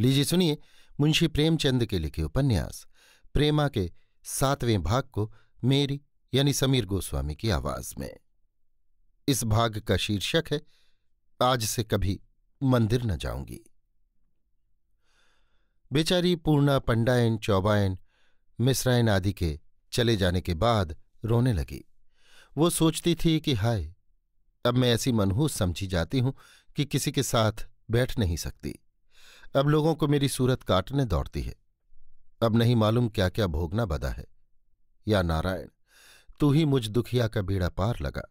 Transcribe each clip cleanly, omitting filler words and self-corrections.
लीजिए सुनिए मुंशी प्रेमचंद के लिखे उपन्यास प्रेमा के 7वें भाग को मेरी यानी समीर गोस्वामी की आवाज में। इस भाग का शीर्षक है आज से कभी मंदिर न जाऊंगी। बेचारी पूर्णा पंडायन चौबायन मिश्रायन आदि के चले जाने के बाद रोने लगी। वो सोचती थी कि हाय, अब मैं ऐसी मनहूस समझी जाती हूं कि किसी के साथ बैठ नहीं सकती। अब लोगों को मेरी सूरत काटने दौड़ती है। अब नहीं मालूम क्या क्या भोगना बदा है। या नारायण, तू ही मुझ दुखिया का बेड़ा पार लगा।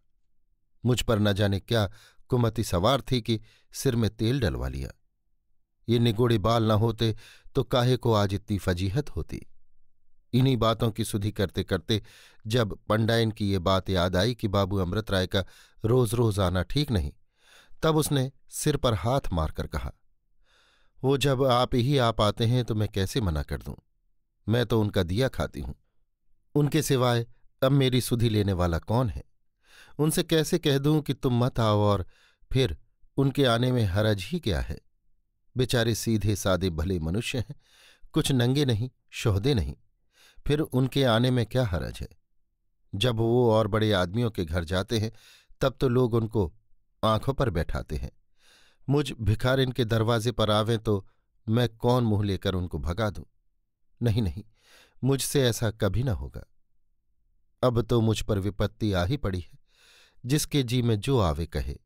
मुझ पर न जाने क्या कुमति सवार थी कि सिर में तेल डलवा लिया। ये निगोड़े बाल न होते तो काहे को आज इतनी फजीहत होती। इन्हीं बातों की सुधि करते करते जब पंडायन की ये बात याद आई कि बाबू अमृत राय का रोज रोज आना ठीक नहीं, तब उसने सिर पर हाथ मारकर कहा, वो जब आप ही आप आते हैं तो मैं कैसे मना कर दूं। मैं तो उनका दिया खाती हूं। उनके सिवाय अब मेरी सुधि लेने वाला कौन है। उनसे कैसे कह दूं कि तुम मत आओ, और फिर उनके आने में हरज ही क्या है। बेचारे सीधे सादे भले मनुष्य हैं, कुछ नंगे नहीं शोहदे नहीं, फिर उनके आने में क्या हरज है। जब वो और बड़े आदमियों के घर जाते हैं तब तो लोग उनको आंखों पर बैठाते हैं। मुझ भिखारिन के दरवाजे पर आवें तो मैं कौन मुंह लेकर उनको भगा दूं। नहीं नहीं, मुझसे ऐसा कभी न होगा। अब तो मुझ पर विपत्ति आ ही पड़ी है, जिसके जी में जो आवे कहे।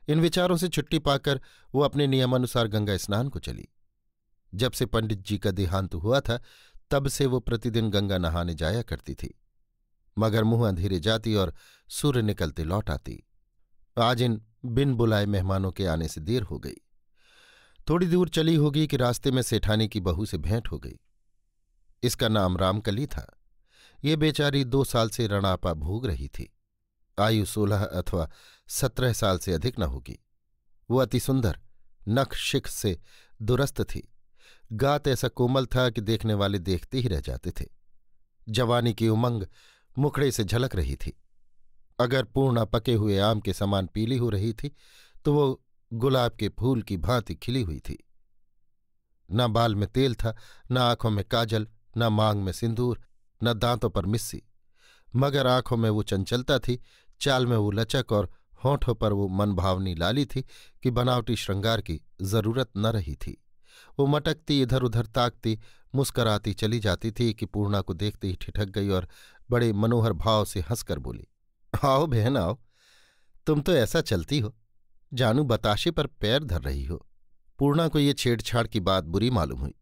इन विचारों से छुट्टी पाकर वो अपने नियमानुसार गंगा स्नान को चली। जब से पंडित जी का देहांत हुआ था तब से वो प्रतिदिन गंगा नहाने जाया करती थी, मगर मुंह अंधेरे जाती और सूर्य निकलते लौट आती। आज इन बिन बुलाए मेहमानों के आने से देर हो गई। थोड़ी दूर चली होगी कि रास्ते में सेठानी की बहू से भेंट हो गई। इसका नाम रामकली था। ये बेचारी 2 साल से रणापा भोग रही थी। आयु 16 अथवा 17 साल से अधिक न होगी। वो अति सुंदर नख शिख से दुरस्त थी। गात ऐसा कोमल था कि देखने वाले देखते ही रह जाते थे। जवानी की उमंग मुखड़े से झलक रही थी। अगर पूर्णा पके हुए आम के समान पीली हो रही थी तो वो गुलाब के फूल की भांति खिली हुई थी। न बाल में तेल था, न आंखों में काजल, न मांग में सिंदूर, न दांतों पर मिस्सी, मगर आंखों में वो चंचलता थी, चाल में वो लचक और होठों पर वो मनभावनी लाली थी कि बनावटी श्रृंगार की जरूरत न रही थी। वो मटकती इधर उधर ताकती मुस्कराती चली जाती थी कि पूर्णा को देखते ही ठिठक गई और बड़े मनोहर भाव से हंसकर बोली, आओ बहन आओ, तुम तो ऐसा चलती हो जानू बताशे पर पैर धर रही हो। पूर्णा को ये छेड़छाड़ की बात बुरी मालूम हुई,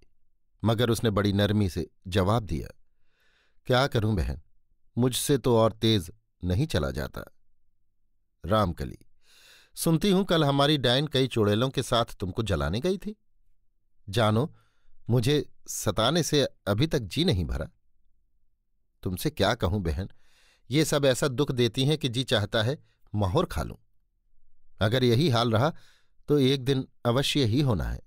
मगर उसने बड़ी नरमी से जवाब दिया, क्या करूं बहन, मुझसे तो और तेज नहीं चला जाता। रामकली, सुनती हूं कल हमारी डायन कई चुड़ैलों के साथ तुमको जलाने गई थी। जानो, मुझे सताने से अभी तक जी नहीं भरा। तुमसे क्या कहूं बहन, ये सब ऐसा दुख देती हैं कि जी चाहता है माहौर खा लूं। अगर यही हाल रहा तो एक दिन अवश्य ही होना है।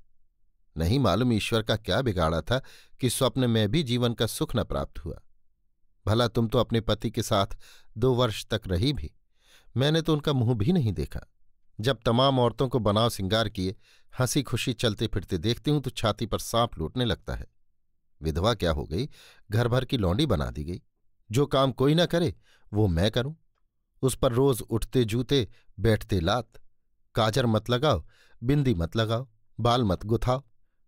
नहीं मालूम ईश्वर का क्या बिगाड़ा था कि स्वप्न में भी जीवन का सुख न प्राप्त हुआ। भला तुम तो अपने पति के साथ 2 वर्ष तक रही भी, मैंने तो उनका मुंह भी नहीं देखा। जब तमाम औरतों को बनाव सिंगार किए हंसी खुशी चलते फिरते देखती हूं तो छाती पर सांप लूटने लगता है। विधवा क्या हो गई, घर भर की लौंडी बना दी गई। जो काम कोई ना करे वो मैं करूं। उस पर रोज उठते जूते बैठते लात। काजर मत लगाओ, बिंदी मत लगाओ, बाल मत गुथाओ,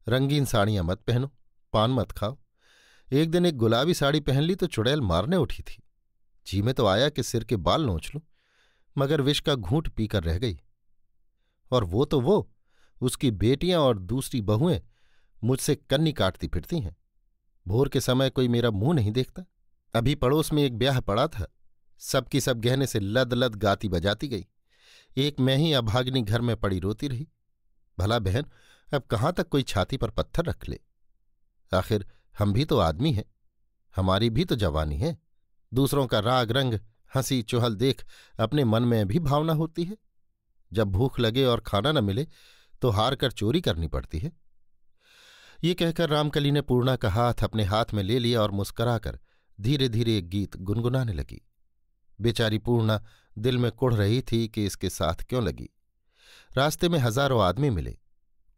रंगीन साड़ियां मत पहनो, पान मत खाओ। एक दिन एक गुलाबी साड़ी पहन ली तो चुड़ैल मारने उठी थी। जी में तो आया कि सिर के बाल नोच लूं, मगर विष का घूंट पीकर रह गई। और वो तो वो, उसकी बेटियां और दूसरी बहुएं मुझसे कन्नी काटती फिरती हैं। भोर के समय कोई मेरा मुंह नहीं देखता। अभी पड़ोस में एक ब्याह पड़ा था, सबकी सब गहने से लद लद गाती बजाती गई। एक मैं ही अभागिनी घर में पड़ी रोती रही। भला बहन, अब कहाँ तक कोई छाती पर पत्थर रख ले। आखिर हम भी तो आदमी हैं, हमारी भी तो जवानी है। दूसरों का राग रंग हंसी चुहल देख अपने मन में भी भावना होती है। जब भूख लगे और खाना न मिले तो हार कर चोरी करनी पड़ती है। ये कहकर रामकली ने पूर्णा का हाथ अपने हाथ में ले लिया और मुस्कराकर धीरे धीरे एक गीत गुनगुनाने लगी। बेचारी पूर्णा दिल में कुढ़ रही थी कि इसके साथ क्यों लगी। रास्ते में हजारों आदमी मिले,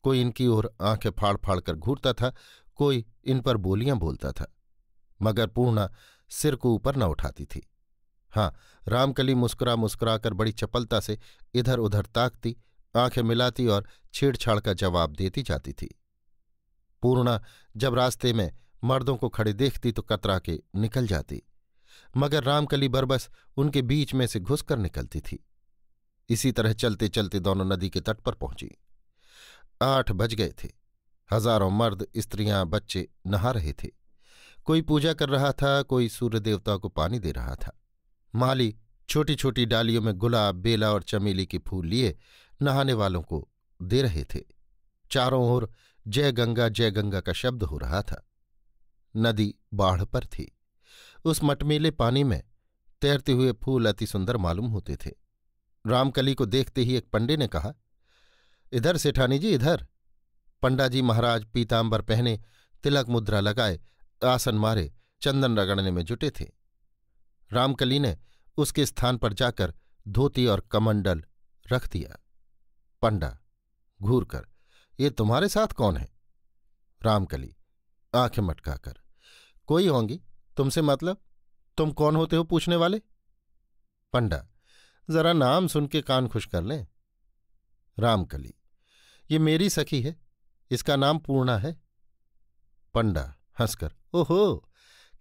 कोई इनकी ओर आंखें फाड़ फाड़ कर घूरता था, कोई इन पर बोलियां बोलता था, मगर पूर्णा सिर को ऊपर न उठाती थी। हाँ, रामकली मुस्कुरा मुस्कुरा कर बड़ी चपलता से इधर उधर ताकती, आंखें मिलाती और छेड़छाड़ का जवाब देती जाती थी। पूर्णा जब रास्ते में मर्दों को खड़े देखती तो कतरा के निकल जाती, मगर रामकली बरबस उनके बीच में से घुसकर निकलती थी। इसी तरह चलते चलते दोनों नदी के तट पर पहुंची। 8 बज गए थे। हजारों मर्द, स्त्रियां, बच्चे नहा रहे थे। कोई पूजा कर रहा था, कोई सूर्य देवता को पानी दे रहा था। माली छोटी छोटी डालियों में गुलाब, बेला और चमेली के फूल लिए नहाने वालों को दे रहे थे। चारों ओर जय गंगा का शब्द हो रहा था। नदी बाढ़ पर थी। उस मटमेले पानी में तैरते हुए फूल अति सुंदर मालूम होते थे। रामकली को देखते ही एक पंडे ने कहा, इधर सेठानी जी, इधर। पंडा जी महाराज पीतांबर पहने, तिलक मुद्रा लगाए, आसन मारे, चंदन रगड़ने में जुटे थे। रामकली ने उसके स्थान पर जाकर धोती और कमंडल रख दिया। पंडा घूर कर, ये तुम्हारे साथ कौन है? रामकली आंखें मटकाकर, कोई होंगी, तुमसे मतलब? तुम कौन होते हो पूछने वाले? पंडा, जरा नाम सुन के कान खुश कर लें। रामकली, ये मेरी सखी है, इसका नाम पूर्णा है। पंडा हंसकर, ओहो,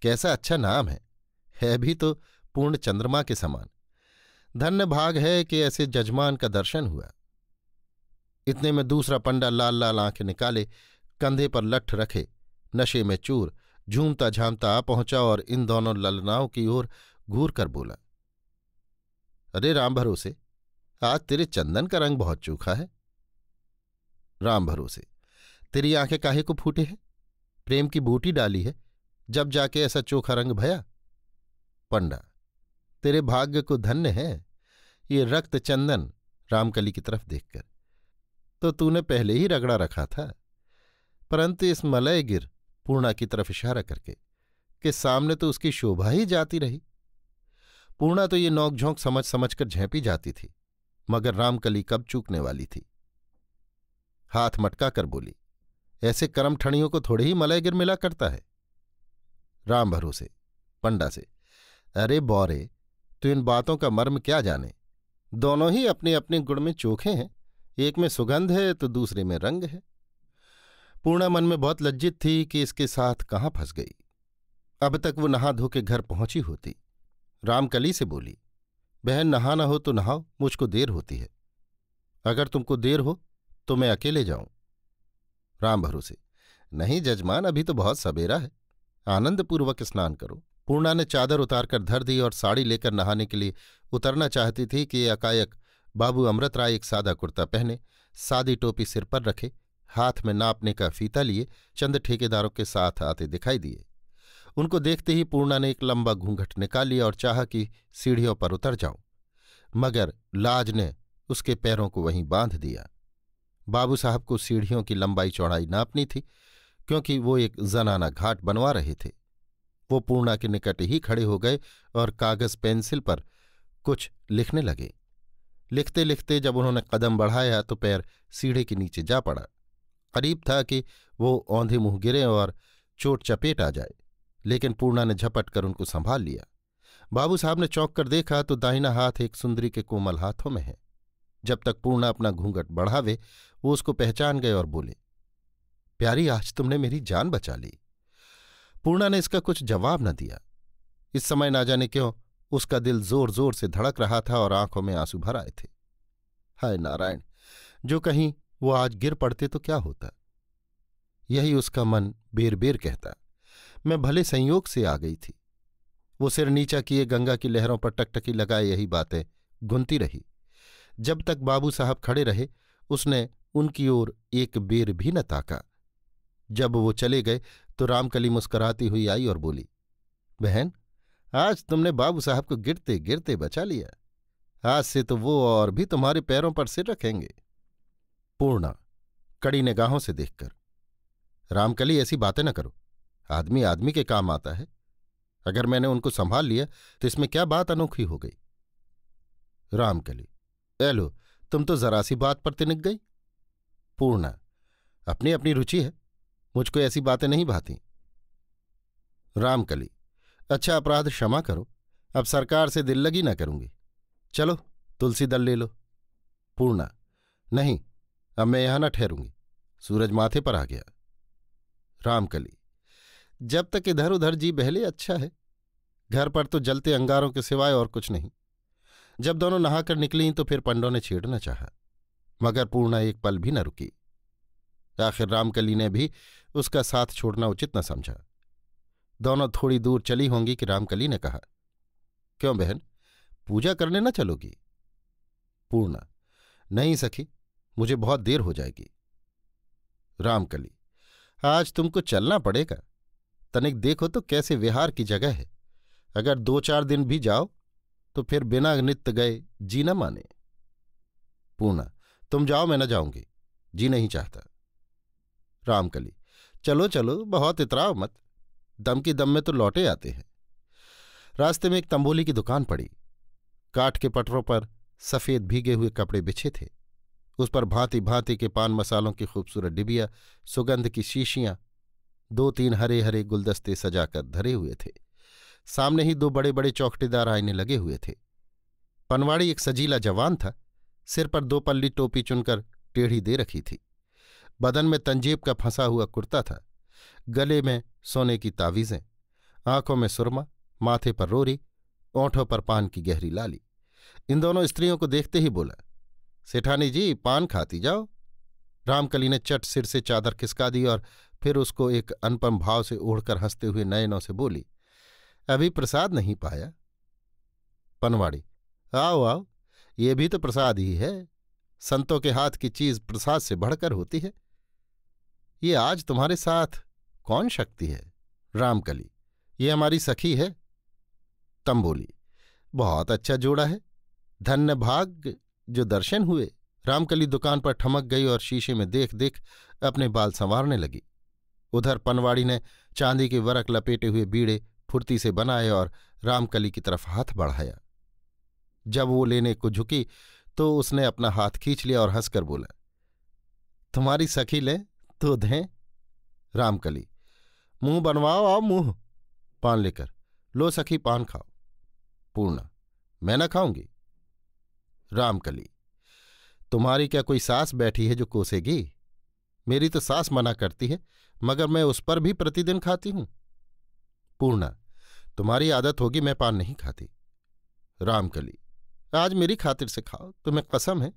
कैसा अच्छा नाम है भी तो पूर्ण चंद्रमा के समान। धन्य भाग है कि ऐसे जजमान का दर्शन हुआ। इतने में दूसरा पंडा लाल लाल आंखें निकाले, कंधे पर लठ रखे, नशे में चूर, झूमता झामता आ पहुंचा और इन दोनों ललनाओं की ओर घूर कर बोला, अरे राम भरोसे, आज तेरे चंदन का रंग बहुत चोखा है। राम भरोसे, तेरी आंखें काहे को फूटे हैं? प्रेम की बूटी डाली है, जब जाके ऐसा चोखा रंग भया। पंडा, तेरे भाग्य को धन्य है ये रक्त चंदन। रामकली की तरफ देखकर, तो तूने पहले ही रगड़ा रखा था, परंतु इस मलय गिर, पूर्णा की तरफ इशारा करके, कि सामने तो उसकी शोभा ही जाती रही। पूर्णा तो ये नोकझोंक समझ समझकर झेंपी जाती थी, मगर रामकली कब चूकने वाली थी। हाथ मटका कर बोली, ऐसे कर्मठणियों को थोड़े ही मलय गिर मिला करता है। राम भरोसे पंडा से, अरे बौरे, तू इन बातों का मर्म क्या जाने? दोनों ही अपने अपने गुण में चोखे हैं, एक में सुगंध है तो दूसरे में रंग है। पूर्णा मन में बहुत लज्जित थी कि इसके साथ कहाँ फंस गई। अब तक वो नहा धो के घर पहुंची होती। रामकली से बोली, बहन नहाना हो तो नहाओ, मुझको देर होती है। अगर तुमको देर हो तो मैं अकेले जाऊं। राम भरोसे, नहीं जजमान, अभी तो बहुत सवेरा है, आनंदपूर्वक स्नान करो। पूर्णा ने चादर उतारकर धर दी और साड़ी लेकर नहाने के लिए उतरना चाहती थी कि एकाएक बाबू अमृत राय एक सादा कुर्ता पहने, सादी टोपी सिर पर रखे, हाथ में नापने का फीता लिए चंद ठेकेदारों के साथ आते दिखाई दिए। उनको देखते ही पूर्णा ने एक लंबा घूंघट निकाल लिया और चाहा कि सीढ़ियों पर उतर जाऊं, मगर लाज ने उसके पैरों को वहीं बांध दिया। बाबू साहब को सीढ़ियों की लंबाई चौड़ाई नापनी थी, क्योंकि वो एक जनाना घाट बनवा रहे थे। वो पूर्णा के निकट ही खड़े हो गए और कागज पेंसिल पर कुछ लिखने लगे। लिखते लिखते जब उन्होंने कदम बढ़ाया तो पैर सीढ़े के नीचे जा पड़ा। करीब था कि वो औंधे मुंह गिरे और चोट चपेट आ जाए, लेकिन पूर्णा ने झपट कर उनको संभाल लिया। बाबू साहब ने चौंक कर देखा तो दाहिना हाथ एक सुंदरी के कोमल हाथों में है। जब तक पूर्णा अपना घूंघट बढ़ावे वो उसको पहचान गए और बोले, प्यारी, आज तुमने मेरी जान बचा ली। पूर्णा ने इसका कुछ जवाब न दिया। इस समय ना जाने क्यों उसका दिल जोर जोर से धड़क रहा था और आंखों में आंसू भर आए थे। हाय नारायण, जो कहीं वो आज गिर पड़ते तो क्या होता। यही उसका मन बेर बेर कहता। मैं भले संयोग से आ गई थी। वो सिर नीचा किए गंगा की लहरों पर टकटकी लगाए यही बातें गुनती रही। जब तक बाबू साहब खड़े रहे उसने उनकी ओर एक बेर भी न ताका। जब वो चले गए तो रामकली मुस्कुराती हुई आई और बोली, बहन, आज तुमने बाबू साहब को गिरते गिरते बचा लिया। आज से तो वो और भी तुम्हारे पैरों पर सिर रखेंगे। पूर्णा कड़ी निगाहों से देखकर, रामकली, ऐसी बातें न करो। आदमी आदमी के काम आता है। अगर मैंने उनको संभाल लिया तो इसमें क्या बात अनोखी हो गई? रामकली, एलो, तुम तो जरा सी बात पर तिनक गई। पूर्णा, अपनी अपनी रुचि है, मुझको ऐसी बातें नहीं भाती। रामकली, अच्छा अपराध क्षमा करो, अब सरकार से दिल लगी न करूंगी। चलो तुलसी दल ले लो। पूर्णा, नहीं, अब मैं यहां न ठहरूंगी, सूरज माथे पर आ गया। रामकली, जब तक इधर उधर जी बहले अच्छा है, घर पर तो जलते अंगारों के सिवाय और कुछ नहीं। जब दोनों नहाकर निकलीं तो फिर पंडों ने छेड़ना चाहा, मगर पूर्णा एक पल भी न रुकी। आखिर रामकली ने भी उसका साथ छोड़ना उचित न समझा। दोनों थोड़ी दूर चली होंगी कि रामकली ने कहा, क्यों बहन, पूजा करने न चलोगी? पूर्णा, नहीं सखी, मुझे बहुत देर हो जाएगी। रामकली, आज तुमको चलना पड़ेगा। तनिक देखो तो कैसे विहार की जगह है, अगर 2-4 दिन भी जाओ तो फिर बिना नित्य गए जी न माने। पूर्णा, तुम जाओ, मैं न जाऊंगी, जी नहीं चाहता। रामकली, चलो चलो, बहुत इतराओ मत, दम की दम में तो लौटे आते हैं। रास्ते में एक तंबोली की दुकान पड़ी। काठ के पटरों पर सफेद भीगे हुए कपड़े बिछे थे, उस पर भांति भांति के पान मसालों की खूबसूरत डिबिया, सुगंध की शीशियां, 2-3 हरे हरे गुलदस्ते सजाकर धरे हुए थे। सामने ही 2 बड़े बड़े चौखटेदार आईने लगे हुए थे। पनवाड़ी एक सजीला जवान था, सिर पर 2 पल्ली टोपी चुनकर टेढ़ी दे रखी थी। बदन में तंजीब का फंसा हुआ कुर्ता था, गले में सोने की तावीजें, आंखों में सुरमा, माथे पर रोरी, ओंठों पर पान की गहरी लाली। इन दोनों स्त्रियों को देखते ही बोला, सेठानी जी, पान खाती जाओ। रामकली ने चट सिर से चादर खिसका दी और फिर उसको एक अनुपम भाव से ओढ़कर हंसते हुए नयनों से बोली, अभी प्रसाद नहीं पाया? पनवाड़ी, आओ आओ, ये भी तो प्रसाद ही है। संतों के हाथ की चीज प्रसाद से बढ़कर होती है। ये आज तुम्हारे साथ कौन शक्ति है? रामकली, ये हमारी सखी है। तंबोली, बहुत अच्छा जोड़ा है, धन्य भाग्य जो दर्शन हुए। रामकली दुकान पर ठमक गई और शीशे में देख देख अपने बाल संवारने लगी। उधर पनवाड़ी ने चांदी के वरक लपेटे हुए बीड़े फुर्ती से बनाए और रामकली की तरफ हाथ बढ़ाया। जब वो लेने को झुकी तो उसने अपना हाथ खींच लिया और हंसकर बोला, तुम्हारी सखी ले तो दें। रामकली, मुंह बनवाओ, आओ मुंह। पान लेकर, लो सखी पान खाओ। पूर्णा, मैं न खाऊंगी। रामकली, तुम्हारी क्या कोई सास बैठी है जो कोसेगी? मेरी तो सास मना करती है, मगर मैं उस पर भी प्रतिदिन खाती हूं। पूर्णा, तुम्हारी आदत होगी, मैं पान नहीं खाती। रामकली, आज मेरी खातिर से खाओ, तुम्हें कसम है।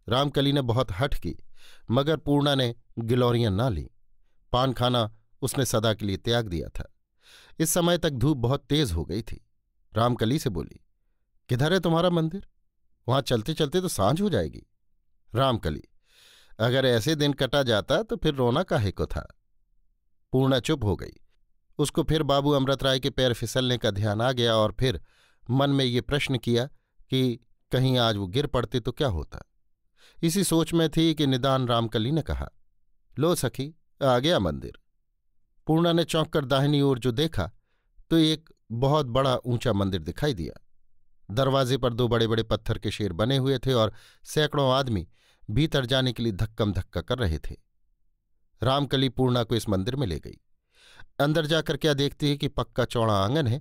रामकली ने बहुत हठ की, मगर पूर्णा ने गिलौरियां ना ली। पान खाना उसने सदा के लिए त्याग दिया था। इस समय तक धूप बहुत तेज हो गई थी। रामकली से बोली, किधर है तुम्हारा मंदिर? वहां चलते चलते तो सांझ हो जाएगी। रामकली, अगर ऐसे दिन कटा जाता तो फिर रोना काहे को था। पूर्णा चुप हो गई। उसको फिर बाबू अमृत राय के पैर फिसलने का ध्यान आ गया और फिर मन में ये प्रश्न किया कि कहीं आज वो गिर पड़ते तो क्या होता। इसी सोच में थी कि निदान रामकली ने कहा, लो सखी, आ गया मंदिर। पूर्णा ने चौंक कर दाहिनी ओर जो देखा तो एक बहुत बड़ा ऊंचा मंदिर दिखाई दिया। दरवाजे पर 2 बड़े बड़े पत्थर के शेर बने हुए थे और सैकड़ों आदमी भीतर जाने के लिए धक्कम धक्का कर रहे थे। रामकली पूर्णा को इस मंदिर में ले गई। अंदर जाकर क्या देखती है कि पक्का चौड़ा आंगन है,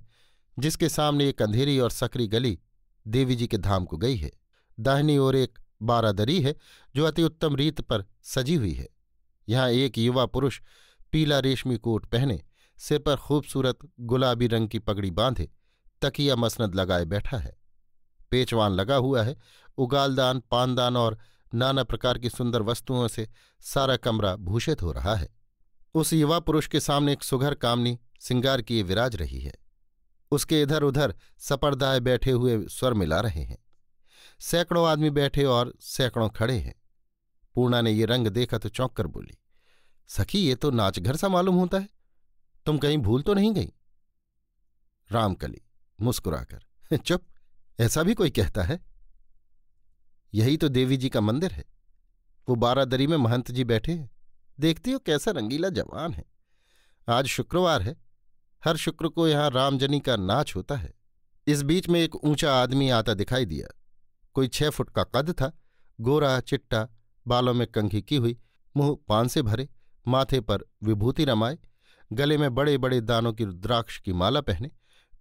जिसके सामने एक अंधेरी और सकरी गली देवी जी के धाम को गई है। दाहिनी ओर एक बारादरी है जो अति उत्तम रीत पर सजी हुई है। यहाँ एक युवा पुरुष पीला रेशमी कोट पहने, सिर पर खूबसूरत गुलाबी रंग की पगड़ी बांधे, तकिया मसनद लगाए बैठा है। पेचवान लगा हुआ है। उगालदान, पानदान और नाना प्रकार की सुंदर वस्तुओं से सारा कमरा भूषित हो रहा है। उस युवा पुरुष के सामने एक सुघर कामनी सिंगार किए विराज रही है। उसके इधर उधर सपर्दाए बैठे हुए स्वर मिला रहे हैं। सैकड़ों आदमी बैठे और सैकड़ों खड़े हैं। पूर्णा ने ये रंग देखा तो चौंक कर बोली, सखी, ये तो नाचघर सा मालूम होता है, तुम कहीं भूल तो नहीं गई? रामकली मुस्कुराकर, चुप, ऐसा भी कोई कहता है? यही तो देवी जी का मंदिर है। वो बारादरी में महंत जी बैठे हैं, देखती हो कैसा रंगीला जवान है। आज शुक्रवार है, हर शुक्र को यहां रामजनी का नाच होता है। इस बीच में एक ऊंचा आदमी आता दिखाई दिया। कोई 6 फुट का कद था, गोरा चिट्टा, बालों में कंघी की हुई, मुंह पान से भरे, माथे पर विभूति रमाए, गले में बड़े बड़े दानों की रुद्राक्ष की माला पहने,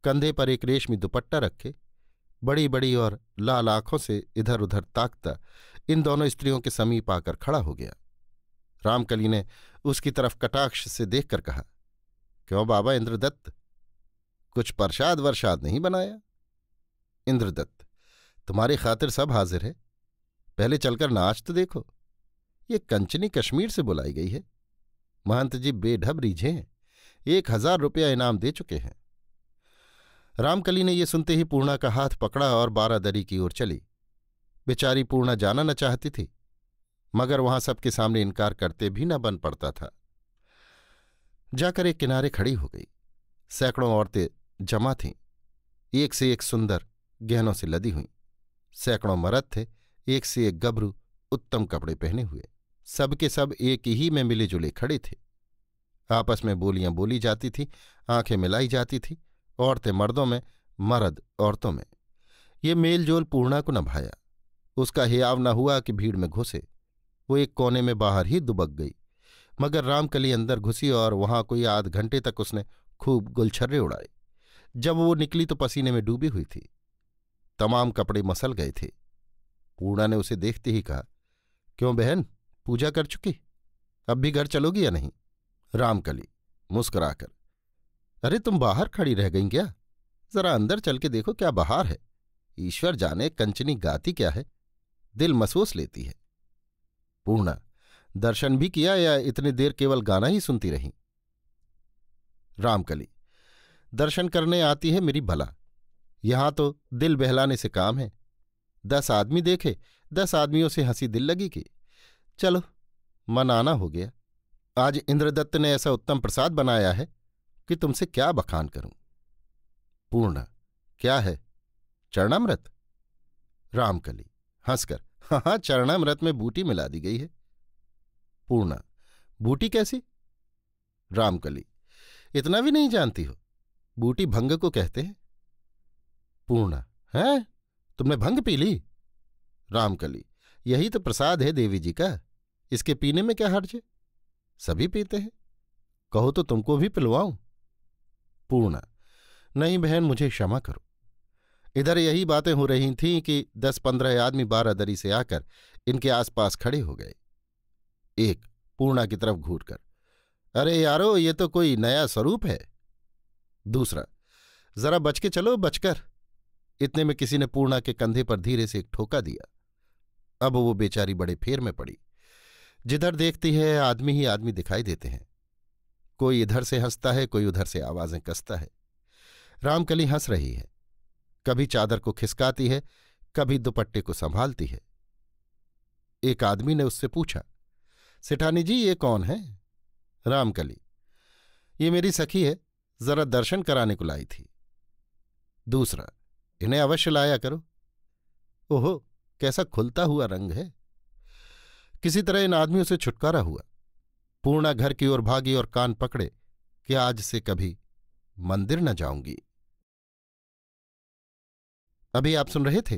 कंधे पर एक रेशमी दुपट्टा रखे, बड़ी बड़ी और लाल आंखों से इधर उधर ताकता इन दोनों स्त्रियों के समीप आकर खड़ा हो गया। रामकली ने उसकी तरफ कटाक्ष से देखकर कहा, क्यों बाबा इंद्रदत्त, कुछ प्रसाद वर्षाद नहीं बनाया? इंद्रदत्त, तुम्हारी खातिर सब हाजिर है, पहले चलकर नाच तो देखो। ये कंचनी कश्मीर से बुलाई गई है। महंत जी बेढब रीझे हैं, 1000 रुपया इनाम दे चुके हैं। रामकली ने ये सुनते ही पूर्णा का हाथ पकड़ा और बारादरी की ओर चली। बेचारी पूर्णा जाना न चाहती थी, मगर वहां सबके सामने इनकार करते भी न बन पड़ता था। जाकर एक किनारे खड़ी हो गई। सैकड़ों औरतें जमा थीं, एक से एक सुंदर गहनों से लदी हुई। सैकड़ों मर्द थे, एक से एक गभरू उत्तम कपड़े पहने हुए। सबके सब एक ही में मिले जुले खड़े थे। आपस में बोलियां बोली जाती थीं, आंखें मिलाई जाती थीं, औरतें मर्दों में, मर्द औरतों में। ये मेलजोल पूर्णा को न भाया। उसका हियाव न हुआ कि भीड़ में घुसे। वो एक कोने में बाहर ही दुबक गई, मगर रामकली अंदर घुसी और वहां कोई आध घंटे तक उसने खूब गुलछर्रे उड़ाए। जब वो निकली तो पसीने में डूबी हुई थी, तमाम कपड़े मसल गए थे। पूर्णा ने उसे देखते ही कहा, क्यों बहन, पूजा कर चुकी? अब भी घर चलोगी या नहीं? रामकली मुस्कुराकर, अरे तुम बाहर खड़ी रह गई क्या? जरा अंदर चल के देखो क्या बहार है। ईश्वर जाने कंचनी गाती क्या है, दिल महसूस लेती है। पूर्णा, दर्शन भी किया या इतनी देर केवल गाना ही सुनती रही? रामकली, दर्शन करने आती है मेरी भला, यहां तो दिल बहलाने से काम है। 10 आदमी देखे, 10 आदमियों से हंसी दिल लगी कि चलो मन आना हो गया। आज इंद्रदत्त ने ऐसा उत्तम प्रसाद बनाया है कि तुमसे क्या बखान करूं। पूर्णा, क्या है? चरणामृत? रामकली हंसकर, हाँ, चरणामृत में बूटी मिला दी गई है। पूर्णा, बूटी कैसी? रामकली, इतना भी नहीं जानती हो? बूटी भंग को कहते हैं। पूर्णा, हैं? तुमने भंग पी ली? रामकली, यही तो प्रसाद है देवी जी का, इसके पीने में क्या हर्ज है? सभी पीते हैं, कहो तो तुमको भी पिलवाऊं? पूर्णा, नहीं बहन, मुझे क्षमा करो। इधर यही बातें हो रही थीं कि 10-15 आदमी बारादरी से आकर इनके आसपास खड़े हो गए। एक पूर्णा की तरफ घूरकर, अरे यारो, ये तो कोई नया स्वरूप है। दूसरा, जरा बच के चलो, बचकर। इतने में किसी ने पूर्णा के कंधे पर धीरे से एक ठोका दिया। अब वो बेचारी बड़े फेर में पड़ी। जिधर देखती है आदमी ही आदमी दिखाई देते हैं। कोई इधर से हंसता है, कोई उधर से आवाजें कसता है। रामकली हंस रही है, कभी चादर को खिसकाती है, कभी दुपट्टे को संभालती है। एक आदमी ने उससे पूछा, सेठानी जी ये कौन है? रामकली, ये मेरी सखी है, जरा दर्शन कराने को लाई थी। दूसरा, इन्हें अवश्य लाया करो। ओहो, कैसा खुलता हुआ रंग है। किसी तरह इन आदमियों से छुटकारा हुआ। पूर्णा घर की ओर भागी और कान पकड़े कि आज से कभी मंदिर न जाऊंगी। अभी आप सुन रहे थे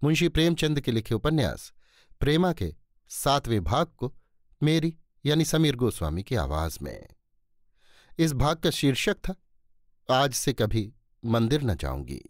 मुंशी प्रेमचंद के लिखे उपन्यास प्रेमा के 7वें भाग को मेरी यानी समीर गोस्वामी की आवाज में। इस भाग का शीर्षक था आज से कभी मंदिर न जाऊंगी।